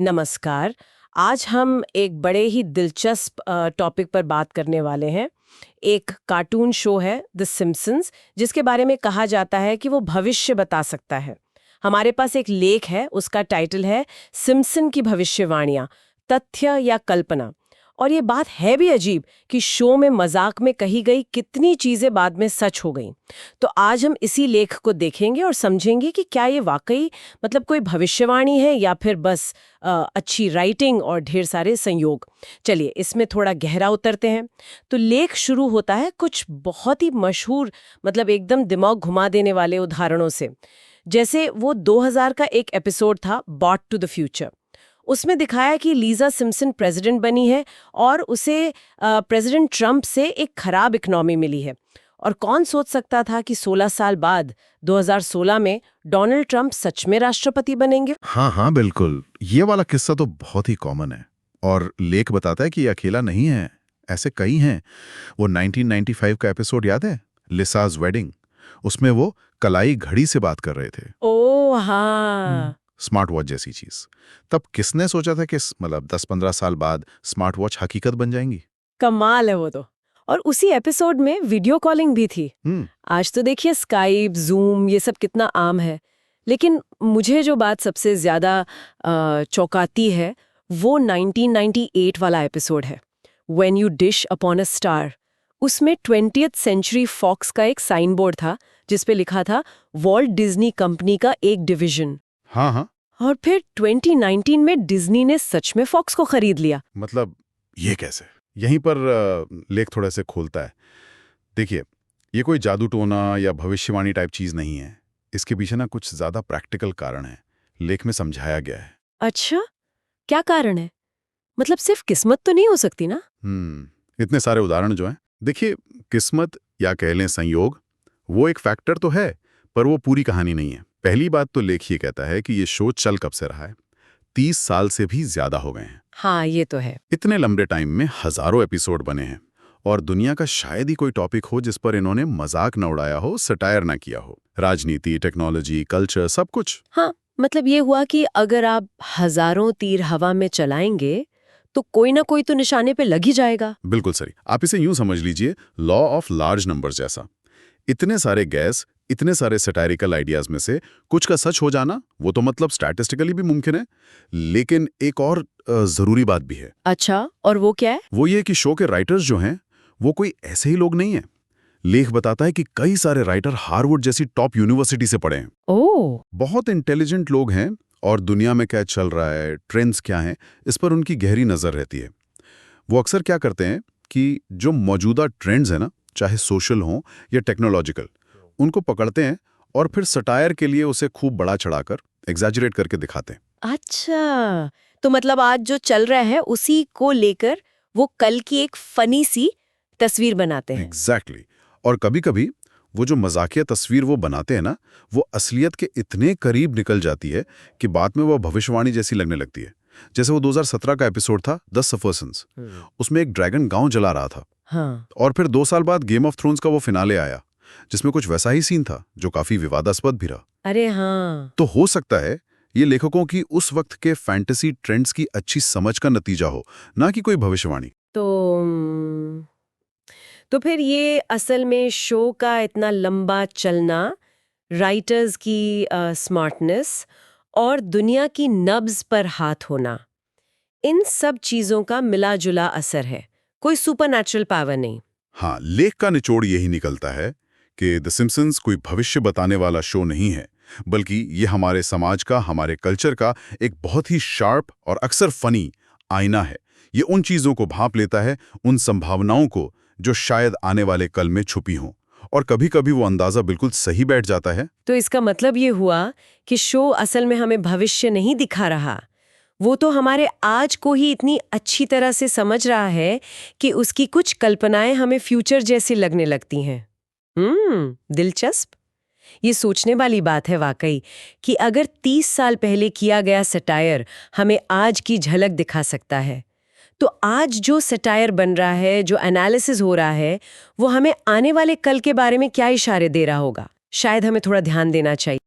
नमस्कार। आज हम एक बड़े ही दिलचस्प टॉपिक पर बात करने वाले हैं। एक कार्टून शो है द सिम्पसन्स, जिसके बारे में कहा जाता है कि वो भविष्य बता सकता है। हमारे पास एक लेख है, उसका टाइटल है सिम्पसन की भविष्यवाणियां, तथ्य या कल्पना। और ये बात है भी अजीब कि शो में मजाक में कही गई कितनी चीजें बाद में सच हो गईं। तो आज हम इसी लेख को देखेंगे और समझेंगे कि क्या ये वाकई कोई भविष्यवाणी है या फिर बस अच्छी राइटिंग और ढेर सारे संयोग। चलिए इसमें थोड़ा गहरा उतरते हैं। तो लेख शुरू होता है कुछ बहुत ही मशहूर एकदम दिमाग घुमा देने वाले उदाहरणों से। जैसे वो 2000 का एक एपिसोड था बॉट टू द फ्यूचर। उसमें दिखाया कि लीजा सिम्पसन प्रेसिडेंट बनी है और उसे प्रेसिडेंट ट्रंप से एक खराब इकोनॉमी मिली है। और कौन सोच सकता था कि 16 साल बाद 2016 में डोनाल्ड ट्रंप सच में राष्ट्रपति बनेंगे। हाँ हाँ बिल्कुल, ये वाला किस्सा तो बहुत ही कॉमन है। और लेख बताता है कि ये अकेला नहीं है, ऐसे कई हैं। वो 1995 का एपिसोड याद है, लिसाज वेडिंग? उसमें वो कलाई घड़ी से बात कर रहे थे। ओह हाँ। स्मार्ट वॉच जैसी चीज। तब किसने सोचा था कि 10-15 साल बाद स्मार्ट वॉच हकीकत बन जाएंगी। कमाल है वो तो। और उसी एपिसोड में वीडियो कॉलिंग भी थी। आज तो देखिए स्काइप, जूम, ये सब कितना आम है। लेकिन मुझे जो बात सबसे ज्यादा चौंकाती है वो 1998 वाला एपिसोड है, when you dish upon a star. उसमें 20th सेंचुरी फॉक्स का एक साइन बोर्ड था जिसपे लिखा था वॉल्ट डिज्नी कंपनी का एक डिवीजन। हाँ हाँ। और फिर 2019 में डिज्नी ने सच में फॉक्स को खरीद लिया। ये कैसे? यहीं पर लेख थोड़ा से खोलता है। देखिए, ये कोई जादू टोना या भविष्यवाणी टाइप चीज नहीं है। इसके पीछे ना कुछ ज्यादा प्रैक्टिकल कारण है, लेख में समझाया गया है। अच्छा, क्या कारण है? सिर्फ किस्मत तो नहीं हो सकती ना? इतने सारे उदाहरण जो हैं। देखिए, किस्मत या कह लें संयोग, वो एक फैक्टर तो है, पर वो पूरी कहानी नहीं है। पहली बात तो लेख ये कहता है कि ये शो चल कब से रहा है। 30 साल से भी ज्यादा हो गए हैं। हाँ, ये तो है। इतने लंबे टाइम में हजारों एपिसोड बने हैं और दुनिया का शायद ही कोई टॉपिक हो जिस पर इन्होंने मजाक न उड़ाया हो, सटायर न किया हो। राजनीति, टेक्नोलॉजी, कल्चर, सब कुछ। हाँ, ये हुआ कि अगर आप हजारों तीर हवा में चलाएंगे तो कोई ना कोई तो निशाने पे लग ही जाएगा। बिल्कुल सही। आप इसे यूं समझ लीजिए, लॉ ऑफ लार्ज नंबर्स जैसा। इतने सारे गैस, इतने सारे सटायरिकल आइडियाज में से कुछ का सच हो जाना, वो तो स्टैटिस्टिकली भी मुमकिन है। लेकिन एक और जरूरी बात भी है। अच्छा, और वो क्या है? वो ये कि शो के राइटर्स जो हैं वो कोई ऐसे ही लोग नहीं हैं। लेख बताता है कि कई सारे राइटर हार्वर्ड जैसी टॉप यूनिवर्सिटी से पढ़े हैं। ओह, बहुत इंटेलिजेंट लोग हैं और दुनिया में क्या चल रहा है, ट्रेंड्स क्या हैं, इस पर उनकी गहरी नजर रहती है। वो अक्सर क्या करते हैं कि जो मौजूदा ट्रेंड्स हैं ना, चाहे सोशल हों या टेक्नोलॉजिकल, उनको पकड़ते हैं और फिर सटायर के लिए उसे खूब बड़ा चढ़ाकर एग्जैजरेट करके दिखाते हैं। अच्छा, तो आज जो चल रहा है उसी को लेकर वो कल की एक फनी सी तस्वीर बनाते हैं। एग्जैक्टली। और कभी-कभी वो जो मजाकिया तस्वीर वो बनाते हैं ना, वो असलियत के इतने करीब निकल जाती है कि बाद में वो भविष्यवाणी जैसी लगने लगती है। जैसे वो 2017 का एपिसोड था द सफरसंस। उसमें एक ड्रैगन गांव जला रहा था। हाँ। और फिर 2 साल बाद गेम ऑफ थ्रोन्स का वो फिनाले आया, जिसमें कुछ वैसा ही सीन था जो काफी विवादास्पद भी रहा। अरे हाँ। तो हो सकता है ये लेखकों की उस वक्त के फैंटेसी ट्रेंड्स की अच्छी समझ का नतीजा हो, ना कि कोई भविष्यवाणी। तो फिर ये असल में शो का इतना लंबा चलना, राइटर्स की स्मार्टनेस और दुनिया की नब्ज पर हाथ होना, इन सब चीजों का मिला जुला असर है, कोई सुपरनैचुरल पावर नहीं। हाँ, लेख का निचोड़ यही निकलता है कि द सिम्पसन्स कोई भविष्य बताने वाला शो नहीं है, बल्कि ये हमारे समाज का, हमारे कल्चर का एक बहुत ही शार्प और अक्सर फनी आईना है। ये उन चीजों को भांप लेता है, उन संभावनाओं को जो शायद आने वाले कल में छुपी हों। और कभी-कभी वो अंदाजा बिल्कुल सही बैठ जाता है। तो इसका मतलब ये हुआ कि शो असल में हमें भविष्य नहीं दिखा रहा, वो तो हमारे आज को ही इतनी अच्छी तरह से समझ रहा है कि उसकी कुछ कल्पनाएं हमें फ्यूचर जैसी लगने लगती हैं। दिलचस्प। ये सोचने वाली बात है वाकई कि अगर 30 साल पहले किया गया सटायर हमें आज की झलक दिखा सकता है, तो आज जो सटायर बन रहा है, जो एनालिसिस हो रहा है, वो हमें आने वाले कल के बारे में क्या इशारे दे रहा होगा। शायद हमें थोड़ा ध्यान देना चाहिए।